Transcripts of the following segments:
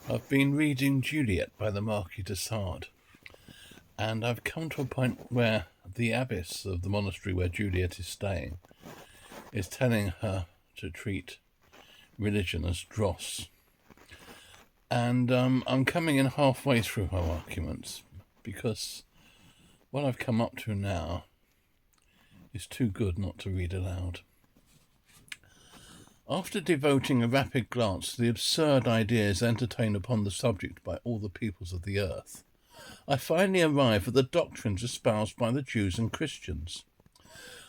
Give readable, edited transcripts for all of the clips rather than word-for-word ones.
I've been reading Juliette by the Marquis de Sade, and I've come to a point where the abbess of the monastery where Juliette is staying is telling her to treat religion as dross. And I'm coming in halfway through her arguments because what I've come up to now is too good not to read aloud. After devoting a rapid glance to the absurd ideas entertained upon the subject by all the peoples of the earth, I finally arrive at the doctrines espoused by the Jews and Christians.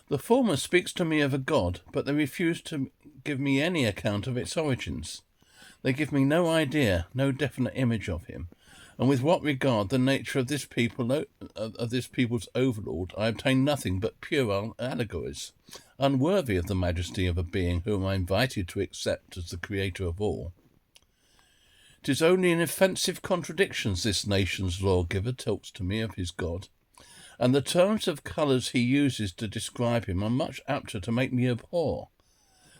The former speaks to me of a God, but they refuse to give me any account of its origins. They give me no idea, no definite image of him, and with what regard the nature of this people's overlord, I obtain nothing but puerile allegories, unworthy of the majesty of a being whom I am invited to accept as the creator of all. 'Tis only in offensive contradictions this nation's lawgiver talks to me of his God, and the terms of colours he uses to describe him are much apter to make me abhor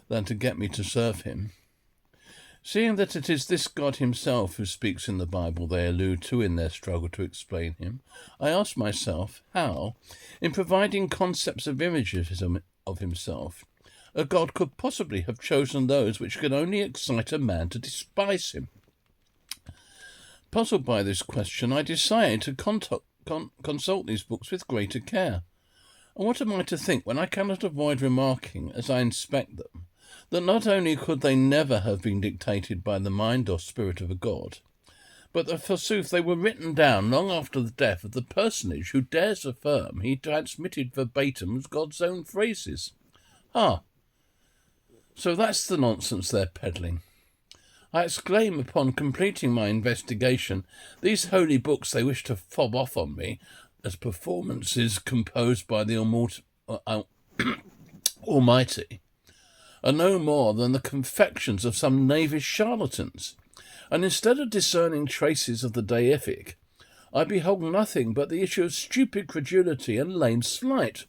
than to get me to serve him. Seeing that it is this God himself who speaks in the Bible they allude to in their struggle to explain him, I ask myself how, in providing concepts of images of himself, a God could possibly have chosen those which could only excite a man to despise him. Puzzled by this question, I decided to consult these books with greater care. And what am I to think when I cannot avoid remarking, as I inspect them, that not only could they never have been dictated by the mind or spirit of a god, but that forsooth they were written down long after the death of the personage who dares affirm he transmitted verbatim God's own phrases. So that's the nonsense they're peddling. I exclaim upon completing my investigation, these holy books they wish to fob off on me as performances composed by the Almighty are no more than the confections of some knavish charlatans, and instead of discerning traces of the deific, I behold nothing but the issue of stupid credulity and lame sleight.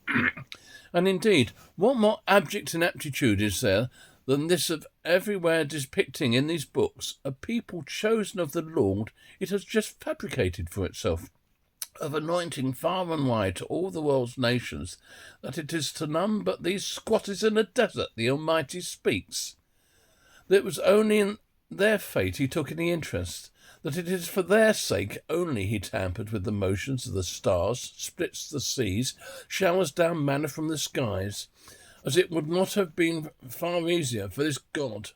And indeed, what more abject ineptitude is there than this of everywhere depicting in these books a people chosen of the Lord it has just fabricated for itself, of anointing far and wide to all the world's nations, that it is to none but these squatters in a desert the Almighty speaks, that it was only in their fate he took any interest, that it is for their sake only he tampered with the motions of the stars, splits the seas, showers down manna from the skies, as it would not have been far easier for this God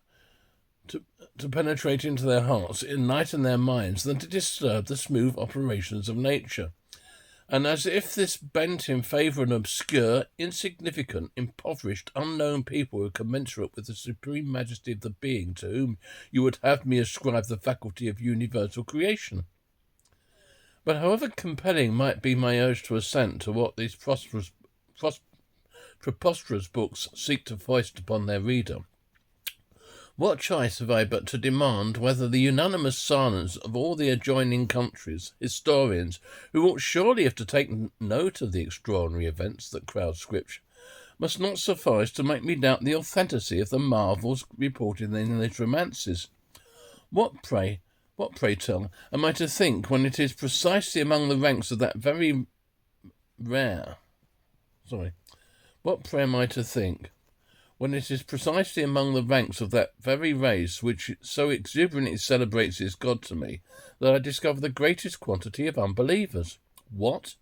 to penetrate into their hearts, enlighten their minds, than to disturb the smooth operations of nature. And as if this bent in favour of an obscure, insignificant, impoverished, unknown people were commensurate with the supreme majesty of the being to whom you would have me ascribe the faculty of universal creation. But however compelling might be my urge to assent to what these preposterous books seek to foist upon their reader, what choice have I but to demand whether the unanimous silence of all the adjoining countries' historians, who ought surely have to take note of the extraordinary events that crowd Scripture, must not suffice to make me doubt the authenticity of the marvels reported in these romances? What, pray tell, am I to think when it is precisely among the ranks of that very What pray am I to think when it is precisely among the ranks of that very race which so exuberantly celebrates its God to me, that I discover the greatest quantity of unbelievers? What?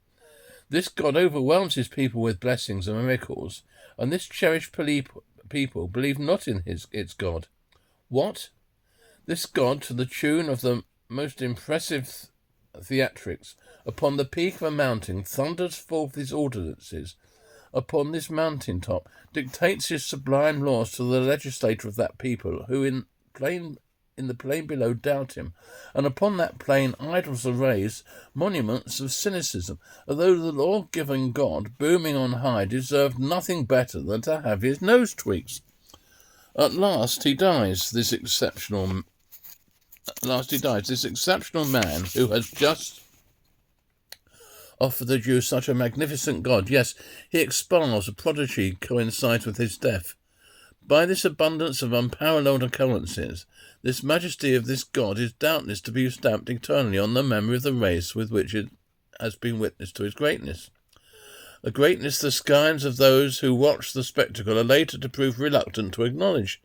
This God overwhelms his people with blessings and miracles, and this cherished people believe not in its God. What? This God, to the tune of the most impressive theatrics, upon the peak of a mountain, thunders forth his ordinances, upon this mountain top, dictates his sublime laws to the legislator of that people, who in the plain below doubt him, and upon that plain idols are raised, monuments of cynicism, although the law-giving God, booming on high, deserved nothing better than to have his nose tweaks. At last he dies, this exceptional man who has just offer the Jews such a magnificent God. Yes, he expires, a prodigy coincides with his death. By this abundance of unparalleled occurrences, this majesty of this god is doubtless to be stamped eternally on the memory of the race with which it has been witness to his greatness. A greatness the scions of those who watch the spectacle are later to prove reluctant to acknowledge,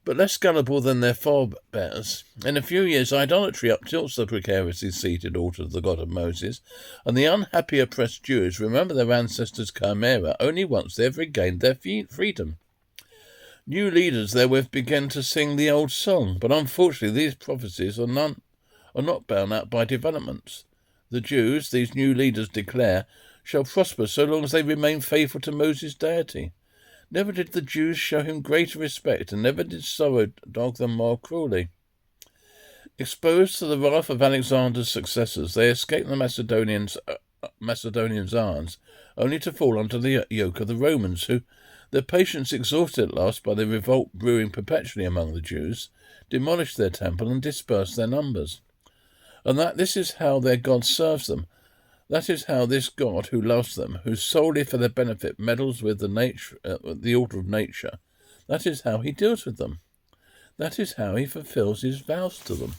but less gullible than their forebears. In a few years, idolatry uptilts the precariously seated altar of the God of Moses, and the unhappy oppressed Jews remember their ancestors' chimera only once they have regained their freedom. New leaders therewith begin to sing the old song, but unfortunately these prophecies are not borne out by developments. The Jews, these new leaders declare, shall prosper so long as they remain faithful to Moses' deity. Never did the Jews show him greater respect, and never did sorrow dog them more cruelly. Exposed to the wrath of Alexander's successors, they escaped the Macedonian Tsars, only to fall under the yoke of the Romans, who, their patience exhausted at last by the revolt brewing perpetually among the Jews, demolished their temple and dispersed their numbers. And this is how their God serves them. That is how this God who loves them, who solely for their benefit meddles with the order of nature, that is how he deals with them. That is how he fulfills his vows to them.